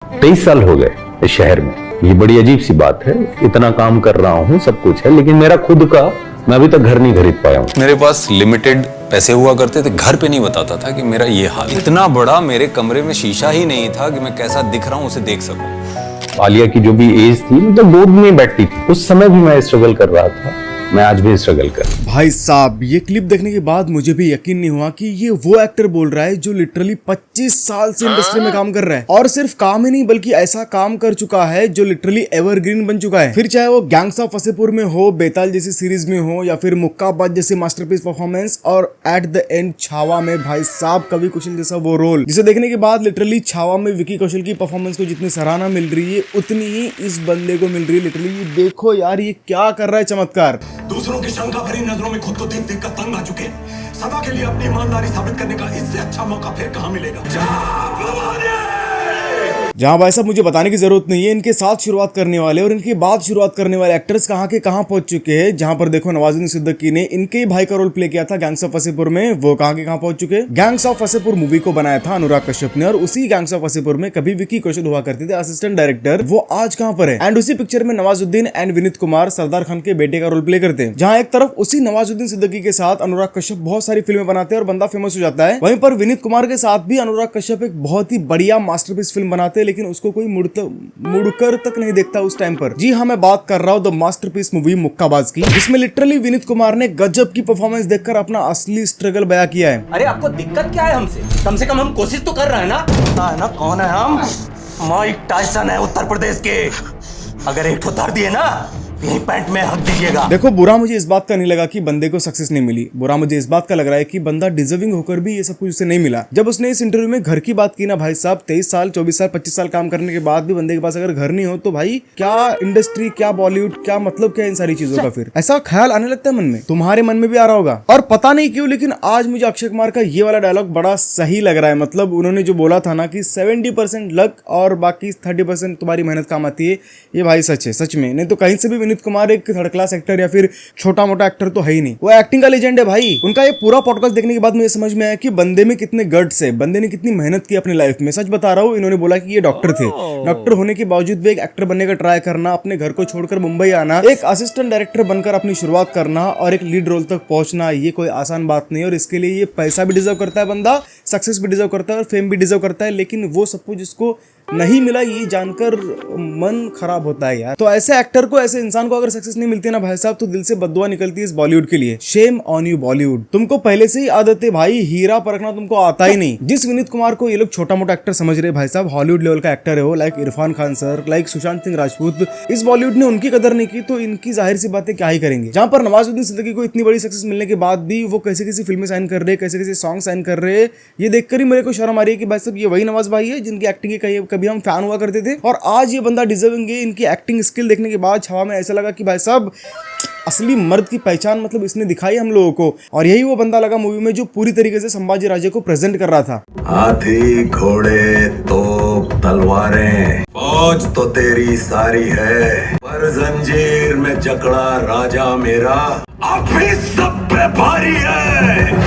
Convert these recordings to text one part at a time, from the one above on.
23 साल हो गए इस शहर में। ये बड़ी अजीब सी बात है, इतना काम कर रहा हूँ, सब कुछ है, लेकिन मेरा खुद का मैं अभी तक घर नहीं खरीद पाया हूँ। मेरे पास लिमिटेड पैसे हुआ करते थे, घर पे नहीं बताता था कि मेरा ये हाल। इतना बड़ा मेरे कमरे में शीशा ही नहीं था कि मैं कैसा दिख रहा हूँ उसे देख सकूं। आलिया की जो भी एज थी, मतलब गोद में बैठती थी, उस समय भी मैं स्ट्रगल कर रहा था। मैं आज भी स्ट्रगल कर रहा हूं। भाई साहब, ये क्लिप देखने के बाद मुझे भी यकीन नहीं हुआ कि ये वो एक्टर बोल रहा है जो लिटरली 25 साल से इंडस्ट्री में काम कर रहा है, और सिर्फ काम ही नहीं बल्कि ऐसा काम कर चुका है जो लिटरली एवरग्रीन बन चुका है। फिर चाहे वो गैंग्स ऑफ वसेपुर में हो, बेताल जैसी सीरीज में हो, या फिर मुक्काबाज जैसी मास्टरपीस परफॉर्मेंस, और एट द एंड छावा में भाई साहब कवि कौशल जैसा वो रोल, जिसे देखने के बाद लिटरली छावा में विकी कौशल की परफॉर्मेंस को जितनी सराहना मिल रही है उतनी ही इस बंदे को मिल रही है। लिटरली देखो यार, ये क्या कर रहा है, चमत्कार। दूसरों की शंका भरी नजरों में खुद को देख देख कर तंग आ चुके हैं। सदा के लिए अपनी ईमानदारी साबित करने का इससे अच्छा मौका फिर कहां मिलेगा। जहां भाई साहब मुझे बताने की जरूरत नहीं है इनके साथ शुरुआत करने वाले और इनके बाद शुरुआत करने वाले एक्टर्स कहां के कहां पहुंच चुके हैं। जहां पर देखो नवाजुद्दीन सिद्दीकी ने इनके भाई का रोल प्ले किया था गैंग्स ऑफ वसेपुर में, वो कहां के कहां पहुंच चुके हैं। गैंग्स ऑफ वसेपुर मूवी को बनाया था अनुराग कश्यप ने, और उसी गैंग्स ऑफ वसेपुर में कभी विकी कौशल हुआ करते थे असिस्टेंट डायरेक्टर, वो आज कहां पर है। एंड उसी पिक्चर में नवाजुद्दीन एंड विनीत कुमार सरदार खान के बेटे का रोल प्ले करते हैं। जहां एक तरफ उसी नवाजुद्दीन सिद्दीकी के साथ अनुराग कश्यप बहुत सारी फिल्में बनाते हैं और बंदा फेमस हो जाता है, वहीं पर विनीत कुमार के साथ भी अनुराग कश्यप एक बहुत ही बढ़िया मास्टरपीस फिल्म बनाते हैं, लेकिन उसको कोई मुड़कर तक नहीं देखता उस टाइम पर। जी हाँ, मैं बात कर रहा हूँ द मास्टरपीस मूवी मुक्काबाज की, जिसमें लिटरली विनीत कुमार ने गजब की परफॉर्मेंस देखकर अपना असली स्ट्रगल बयां किया है। अरे आपको दिक्कत क्या है हमसे? कम से कम हम कोशिश तो कर रहे हैं ना। पता है ना कौन है हम? माइक टायसन है उत्तर प्रदेश के। अगर एक ठो धर दिए ना, यही पैंट में हक दीजिएगा। देखो, बुरा मुझे इस बात का नहीं लगा कि बंदे को सक्सेस नहीं मिली, बुरा मुझे इस बात का लग रहा है कि बंदा डिजर्विंग होकर भी ये सब कुछ उसे नहीं मिला। जब उसने इस इंटरव्यू में घर की बात की ना भाई साहब, 23 साल 24 साल 25 साल काम करने के बाद भी बंदे के पास अगर घर नहीं हो तो भाई क्या इंडस्ट्री, क्या बॉलीवुड, क्या मतलब, क्या इन सारी चीजों का। फिर ऐसा ख्याल आने लगता है मन में, तुम्हारे मन में भी आ रहा होगा। और पता नहीं क्यों, लेकिन आज मुझे अक्षय कुमार का ये वाला डायलॉग बड़ा सही लग रहा है। मतलब उन्होंने जो बोला था ना कि 70% लक और बाकी 30% तुम्हारी मेहनत काम आती है, ये भाई सच है, सच में। नहीं तो कहीं से भी विनीत कुमार एक थर्ड क्लास एक्टर या फिर छोटा मोटा एक्टर तो है ही नहीं, वो एक्टिंग का लेजेंड है भाई। उनका ये पूरा पॉडकास्ट देखने के बाद मुझे समझ में आया कि बंदे में कितने गट्स है, बंदे ने कितनी मेहनत की अपनी लाइफ में। सच बता रहा हूँ, इन्होंने बोला कि ये डॉक्टर थे, डॉक्टर होने के बावजूद भी एक एक्टर बनने का ट्राई करना, अपने घर को छोड़कर मुंबई आना, एक असिस्टेंट डायरेक्टर बनकर अपनी शुरुआत करना और एक लीड रोल तक पहुंचना, ये कोई आसान बात नहीं है। और इसके लिए ये पैसा भी डिजर्व करता है बंदा, सक्सेस भी डिजर्व करता है और फेम भी डिजर्व करता है, लेकिन वो सब कुछ इसको नहीं मिला, ये जानकर मन खराब होता है यार। तो ऐसे एक्टर को, ऐसे इंसान को अगर सक्सेस नहीं मिलती ना भाई साहब, तो दिल से बद्दुआ निकलती है इस बॉलीवुड के लिए। शेम ऑन यू बॉलीवुड, तुमको पहले से ही आदत है भाई, हीरा परखना तुमको आता ही नहीं। जिस विनीत कुमार को ये लोग छोटा मोटा एक्टर समझ रहे भाई साहब, हॉलीवुड लेवल का एक्टर है वो, like Irfan Khan sir, like Sushant Singh Rajput, इस बॉलीवुड ने उनकी कदर नहीं की, तो इनकी जाहिर सी बातें क्या ही करेंगे। जहां पर नवाजुद्दीन सिद्दीकी को इतनी बड़ी सक्सेस मिलने के बाद भी वो कैसे कैसी फिल्में साइन कर रहे, कैसे कैसे सॉन्ग साइन कर रहे, ये देखकर ही मेरे को शर्म आ रही है कि भाई साहब ये वही नवाज भाई है जिनकी एक्टिंग के कभी हम फैन हुआ करते थे, और आज ये बंदा डिजर्विंग है। इनकी एक्टिंग स्किल देखने के बाद छावा में ऐसा लगा कि भाई साहब असली मर्द की पहचान मतलब इसने दिखाई हम लोगों को। और यही वो बंदा लगा मूवी में जो पूरी तरीके से संभाजी राजे को प्रेजेंट कर रहा था। हाथी घोड़े तोप तलवारें फौज तो तेरी सारी है, पर जंजीर में जकड़ा राजा मेरा अब भी सब पे भारी है।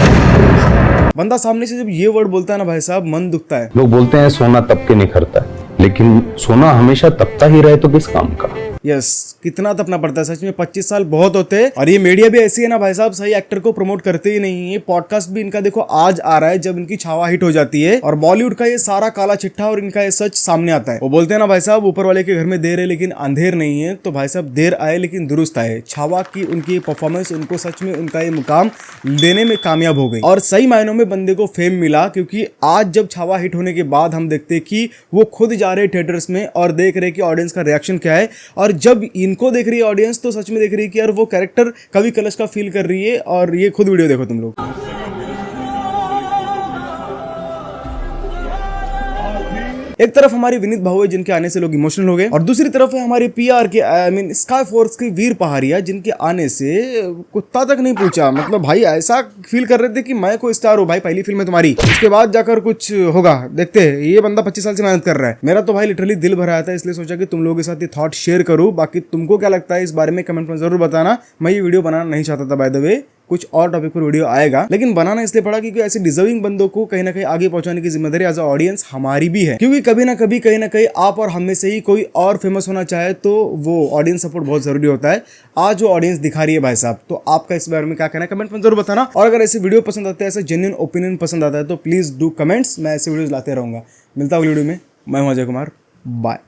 बंदा सामने से जब ये वर्ड बोलता है ना भाई साहब, मन दुखता है। लोग बोलते हैं सोना तप के निखरता है, लेकिन सोना हमेशा तपता ही रहे तो किस काम का। यस, कितना तपना पड़ता है सच में, 25 साल बहुत होते हैं। और ये मीडिया भी ऐसी है ना भाई साहब, सही एक्टर को प्रमोट करते ही नहीं है। पॉडकास्ट भी इनका देखो आज आ रहा है जब इनकी छावा हिट हो जाती है, और बॉलीवुड का ये सारा काला चिट्ठा और इनका ये सच सामने आता है। वो बोलते हैं ना भाई साहब, ऊपर वाले के घर में देर है लेकिन अंधेर नहीं है, तो भाई साहब देर आए लेकिन दुरुस्त आए। छावा की उनकी परफॉर्मेंस उनको सच में उनका ये मुकाम देने में कामयाब हो गई, और सही मायनों में बंदे को फेम मिला। क्योंकि आज जब छावा हिट होने के बाद हम देखते कि वो खुद जा रहे थिएटर्स में और देख रहे कि ऑडियंस का रिएक्शन क्या है, और जब इनको देख रही है ऑडियंस तो सच में देख रही है कि यार वो कैरेक्टर कवि कलश का फील कर रही है। और ये खुद वीडियो देखो तुम लोग। एक तरफ हमारे विनीत भाऊ है जिनके आने से लोग इमोशनल हो गए, और दूसरी तरफ है हमारे पीआर के स्काई फोर्स के वीर पहाड़िया जिनके आने से कुत्ता तक नहीं पूछा। मतलब भाई ऐसा फील कर रहे थे कि मैं कोई स्टार हूँ भाई, पहली फिल्म है तुम्हारी, उसके बाद जाकर कुछ होगा, देखते हैं। ये बंदा 25 साल से मेहनत कर रहा है। मेरा तो भाई लिटरली दिल भर आया था, इसलिए सोचा कि तुम लोगों के साथ ये थॉट शेयर करूँ। बाकी तुमको क्या लगता है इस बारे में कमेंट में जरूर बताना। मैं ये वीडियो बनाना नहीं चाहता था बाय द वे, कुछ और टॉपिक पर वीडियो आएगा, लेकिन बनाना इसलिए पड़ा क्योंकि ऐसे डिजर्विंग बंदों को कहीं ना कहीं आगे पहुंचाने की जिम्मेदारी एज अ ऑडियंस हमारी भी है, क्योंकि कभी ना कभी कहीं ना कहीं आप और हम में से ही कोई और फेमस होना चाहे तो वो ऑडियंस सपोर्ट बहुत जरूरी होता है। आज वो ऑडियंस दिखा रही है भाई साहब, तो आपका इस बारे में क्या कहना है कमेंट में जरूर बताना। और अगर ऐसे वीडियो पसंद आते हैं, ऐसे जेन्युइन ओपिनियन पसंद आता है तो प्लीज डू कमेंट्स, मैं ऐसे वीडियोस लाते रहूंगा। मिलता हूँ वीडियो में, मैं हूं अजय कुमार, बाय।